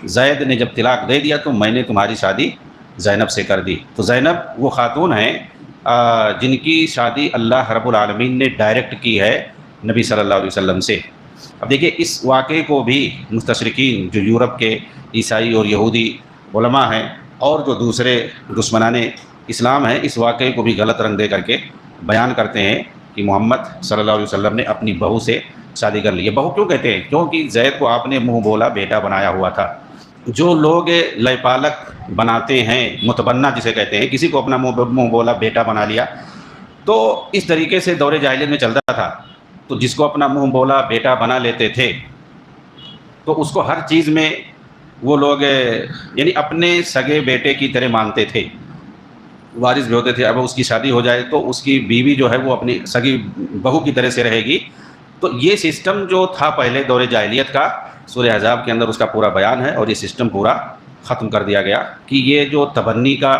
زید نے جب طلاق دے دیا تو میں نے تمہاری شادی زینب سے کر دی۔ تو زینب وہ خاتون ہیں جن کی شادی اللہ رب العالمین نے ڈائریکٹ کی ہے نبی صلی اللہ علیہ وسلم سے۔ اب دیکھیے اس واقعے کو بھی مستشرقین جو یورپ کے عیسائی اور یہودی علماء ہیں اور جو دوسرے دشمنان اسلام ہیں، اس واقعے کو بھی غلط رنگ دے کر کے بیان کرتے ہیں کہ محمد صلی اللہ علیہ وسلم نے اپنی بہو سے شادی کر لی۔ یہ بہو کیوں کہتے ہیں؟ کیونکہ زید کو آپ نے منہ بولا بیٹا بنایا ہوا تھا۔ جو لوگ لے پالک بناتے ہیں، متبنہ جسے کہتے ہیں، کسی کو اپنا منہ بولا بیٹا بنا لیا، تو اس طریقے سے دور جاہلیت میں چلتا تھا۔ تو جس کو اپنا منہ بولا بیٹا بنا لیتے تھے تو اس کو ہر چیز میں وہ لوگ یعنی اپنے سگے بیٹے کی طرح مانتے تھے، وارث بھی ہوتے تھے۔ اب اس کی شادی ہو جائے تو اس کی بیوی جو ہے وہ اپنی سگی بہو کی طرح سے رہے گی۔ تو یہ سسٹم جو تھا پہلے دور جاہلیت کا، سورہ احزاب کے اندر اس کا پورا بیان ہے، اور یہ سسٹم پورا ختم کر دیا گیا کہ یہ جو تبنی کا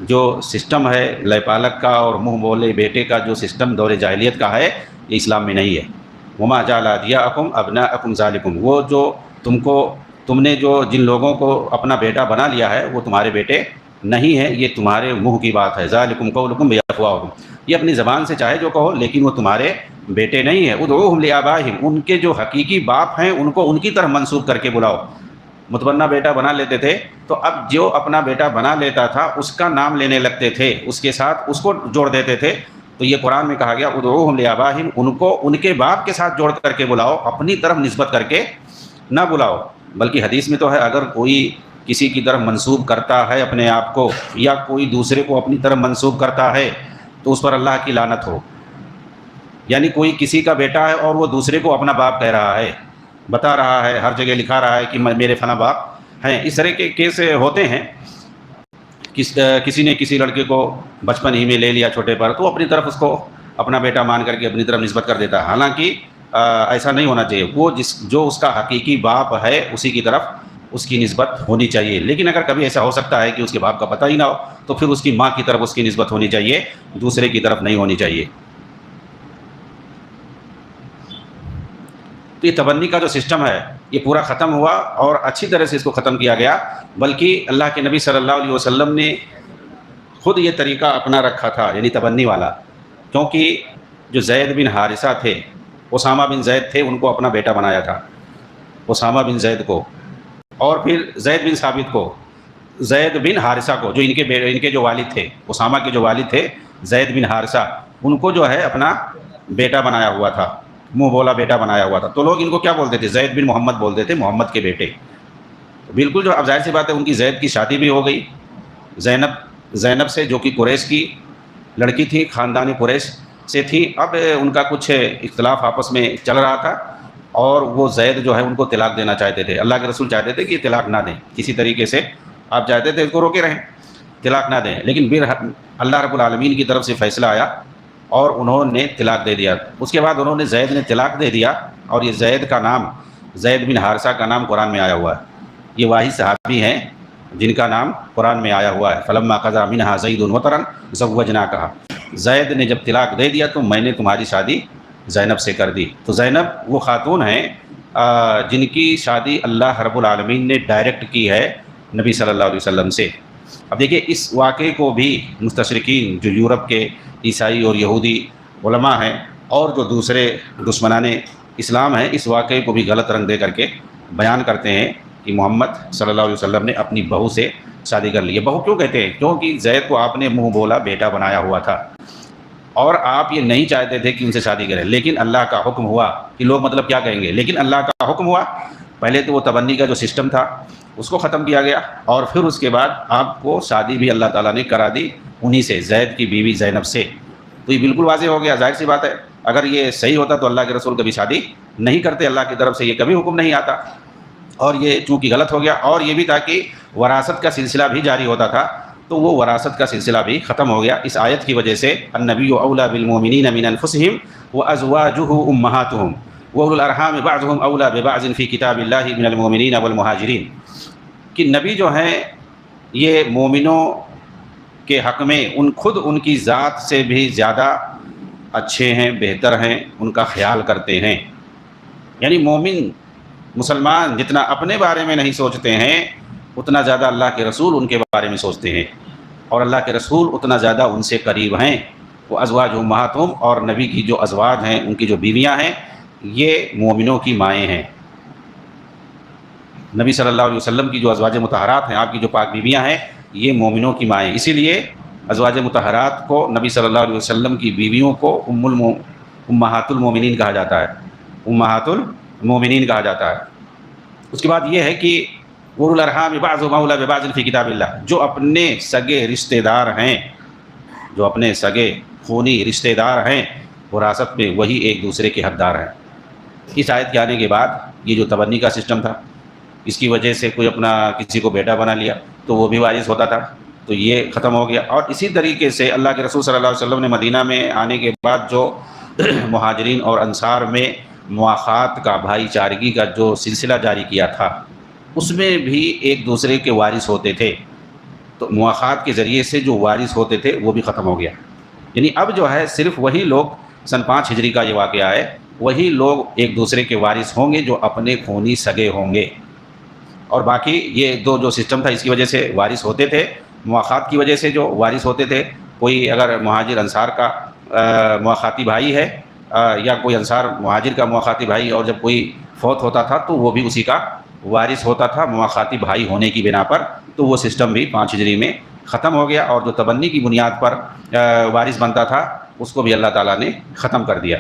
جو سسٹم ہے، لے پالک کا اور منہ بولے بیٹے کا جو سسٹم دور جاہلیت کا ہے، یہ اسلام میں نہیں ہے۔ وما جعل ادعیاءکم ابناءکم ذالکم، وہ جو تم نے جو جن لوگوں کو اپنا بیٹا بنا لیا ہے وہ تمہارے بیٹے نہیں ہے، یہ تمہارے منہ کی بات ہے۔ ذالکم قولکم بافواہکم، یہ اپنی زبان سے چاہے جو کہو، لیکن وہ تمہارے بیٹے نہیں ہیں۔ ادعوہم لآبائہم، ان کے جو حقیقی باپ ہیں ان کو ان کی طرف منسوب کر کے بلاؤ۔ متبنہ بیٹا بنا لیتے تھے، تو اب جو اپنا بیٹا بنا لیتا تھا اس کا نام لینے لگتے تھے، اس کے ساتھ اس کو جوڑ دیتے تھے۔ تو یہ قرآن میں کہا گیا ادعوہم لآبائہم، ان کو ان کے باپ کے ساتھ جوڑ کر کے بلاؤ، اپنی طرف نسبت کر کے نہ بلاؤ۔ بلکہ حدیث میں تو ہے اگر کوئی کسی کی طرف منسوب کرتا ہے اپنے آپ کو، یا کوئی دوسرے کو اپنی طرف منسوب کرتا ہے، تو اس پر اللہ کی لعنت ہو۔ یعنی کوئی کسی کا بیٹا ہے اور وہ دوسرے کو اپنا باپ کہہ رہا ہے، بتا رہا ہے، ہر جگہ لکھا رہا ہے کہ میرے فلاں باپ ہیں۔ اس طرح کے کیس ہوتے ہیں۔ کسی نے کسی لڑکے کو بچپن ہی میں لے لیا چھوٹے پر، تو اپنی طرف اس کو اپنا بیٹا مان کر کے اپنی طرف نسبت کر دیتا ہے۔ حالانکہ ایسا نہیں ہونا چاہیے، وہ جو اس کا حقیقی باپ ہے اسی کی طرف اس کی نسبت ہونی چاہیے۔ لیکن اگر کبھی ایسا ہو سکتا ہے کہ اس کے باپ کا پتہ ہی نہ ہو، تو پھر اس کی ماں کی طرف اس کی نسبت ہونی چاہیے، دوسرے کی طرف نہیں ہونی چاہیے۔ تو یہ تبنی کا جو سسٹم ہے یہ پورا ختم ہوا، اور اچھی طرح سے اس کو ختم کیا گیا۔ بلکہ اللہ کے نبی صلی اللہ علیہ وسلم نے خود یہ طریقہ اپنا رکھا تھا، یعنی تبنی والا۔ کیونکہ جو زید بن حارثہ تھے، اسامہ بن زید تھے، ان کو اپنا بیٹا بنایا تھا، اسامہ بن زید کو، اور پھر زید بن ثابت کو، زید بن حارثہ کو، جو ان کے جو والد تھے، اسامہ کے جو والد تھے زید بن حارثہ، ان کو جو ہے اپنا بیٹا بنایا ہوا تھا، منہ بولا بیٹا بنایا ہوا تھا۔ تو لوگ ان کو کیا بولتے تھے؟ زید بن محمد بولتے تھے، محمد کے بیٹے۔ بالکل جو اب ظاہر سی بات ہے ان کی زید کی شادی بھی ہو گئی زینب سے، جو کہ قریش کی لڑکی تھی، خاندان قریش سے تھی۔ اب ان کا کچھ اختلاف آپس میں چل رہا تھا، اور وہ زید جو ہے ان کو طلاق دینا چاہتے تھے۔ اللہ کے رسول چاہتے تھے کہ یہ طلاق نہ دیں، کسی طریقے سے آپ چاہتے تھے اس کو روکے رہیں، طلاق نہ دیں، لیکن پھر اللہ رب العالمین کی طرف سے فیصلہ آیا اور انہوں نے طلاق دے دیا۔ اس کے بعد انہوں نے زید نے طلاق دے دیا، اور یہ زید کا نام، زید بن حارثہ کا نام قرآن میں آیا ہوا ہے۔ یہ واحد صحابی ہیں جن کا نام قرآن میں آیا ہوا ہے، فلما قضى منها زید وطرا زوجناکها، زید نے جب طلاق دے دیا تو میں نے تمہاری شادی زینب سے کر دی۔ تو زینب وہ خاتون ہیں جن کی شادی اللہ رب العالمین نے ڈائریکٹ کی ہے نبی صلی اللہ علیہ وسلم سے۔ اب دیکھیے اس واقعے کو بھی مستشرقین جو یورپ کے عیسائی اور یہودی علماء ہیں اور جو دوسرے دشمنان اسلام ہیں، اس واقعے کو بھی غلط رنگ دے کر کے بیان کرتے ہیں کہ محمد صلی اللہ علیہ وسلم نے اپنی بہو سے شادی کر لی۔ یہ بہو کیوں کہتے ہیں؟ کیونکہ زید کو آپ نے منہ بولا بیٹا بنایا ہوا تھا، اور آپ یہ نہیں چاہتے تھے کہ ان سے شادی کریں، لیکن اللہ کا حکم ہوا کہ لوگ مطلب کیا کہیں گے، لیکن اللہ کا حکم ہوا۔ پہلے تو وہ تبنی کا جو سسٹم تھا اس کو ختم کیا گیا، اور پھر اس کے بعد آپ کو شادی بھی اللہ تعالیٰ نے کرا دی انہی سے، زید کی بیوی زینب سے۔ تو یہ بالکل واضح ہو گیا، ظاہر سی بات ہے اگر یہ صحیح ہوتا تو اللہ کے رسول کبھی شادی نہیں کرتے، اللہ کی طرف سے یہ کبھی حکم نہیں آتا۔ اور یہ چونکہ غلط ہو گیا، اور یہ بھی تھا کہ وراثت کا سلسلہ بھی جاری ہوتا تھا، تو وہ وراثت کا سلسلہ بھی ختم ہو گیا اس آیت کی وجہ سے۔ النبی اولیٰ بالمؤمنین من انفسہم وازواجہ امہاتہم واولی الارحام بعضهم اولیٰ ببعض فی کتاب اللہ من المؤمنین والمہاجرین، کہ نبی جو ہیں یہ مومنوں کے حق میں خود ان کی ذات سے بھی زیادہ اچھے ہیں، بہتر ہیں، ان کا خیال کرتے ہیں۔ یعنی مومن مسلمان جتنا اپنے بارے میں نہیں سوچتے ہیں اتنا زیادہ اللہ کے رسول ان کے بارے میں سوچتے ہیں، اور اللہ کے رسول اتنا زیادہ ان سے قریب ہیں۔ وہ ازواج امہاتہم، اور نبی کی جو ازواج ہیں، ان کی جو بیویاں ہیں، یہ مومنوں کی مائیں ہیں۔ نبی صلی اللہ علیہ وسلم کی جو ازواج مطہرات ہیں، آپ کی جو پاک بیویاں ہیں، یہ مومنوں کی مائیں۔ اسی لیے ازواج مطہرات کو، نبی صلی اللہ علیہ وسلم کی بیویوں کو امہات المومنین کہا جاتا ہے، امہات المومنین کہا جاتا ہے۔ اس کے بعد یہ ہے کہ اولو الارحام بعضهم اولى ببعض فی کتاب اللہ، جو اپنے سگے رشتہ دار ہیں، جو اپنے سگے خونی رشتہ دار ہیں، وراثت میں وہی ایک دوسرے کے حقدار ہیں۔ اس آیت کے آنے کے بعد یہ جو تبنی کا سسٹم تھا، اس کی وجہ سے کوئی اپنا کسی کو بیٹا بنا لیا تو وہ بھی وارث ہوتا تھا، تو یہ ختم ہو گیا۔ اور اسی طریقے سے اللہ کے رسول صلی اللہ علیہ وسلم نے مدینہ میں آنے کے بعد جو مہاجرین اور انصار میں مواخات کا، بھائی چارگی کا جو سلسلہ جاری کیا تھا، اس میں بھی ایک دوسرے کے وارث ہوتے تھے، تو مواخات کے ذریعے سے جو وارث ہوتے تھے وہ بھی ختم ہو گیا۔ یعنی اب جو ہے صرف وہی لوگ، سن 5 ہجری کا یہ واقعہ ہے، وہی لوگ ایک دوسرے کے وارث ہوں گے جو اپنے خونی سگے ہوں گے، اور باقی یہ دو جو سسٹم تھا اس کی وجہ سے وارث ہوتے تھے۔ مواخات کی وجہ سے جو وارث ہوتے تھے، کوئی اگر مہاجر انصار کا مواخاتی بھائی ہے، یا کوئی انصار مہاجر کا مواخاتی بھائی، اور جب کوئی فوت ہوتا تھا تو وہ بھی اسی کا وارث ہوتا تھا مواخاتی بھائی ہونے کی بنا پر، تو وہ سسٹم بھی 5 ہجری میں ختم ہو گیا، اور جو تبنی کی بنیاد پر وارث بنتا تھا اس کو بھی اللہ تعالیٰ نے ختم کر دیا۔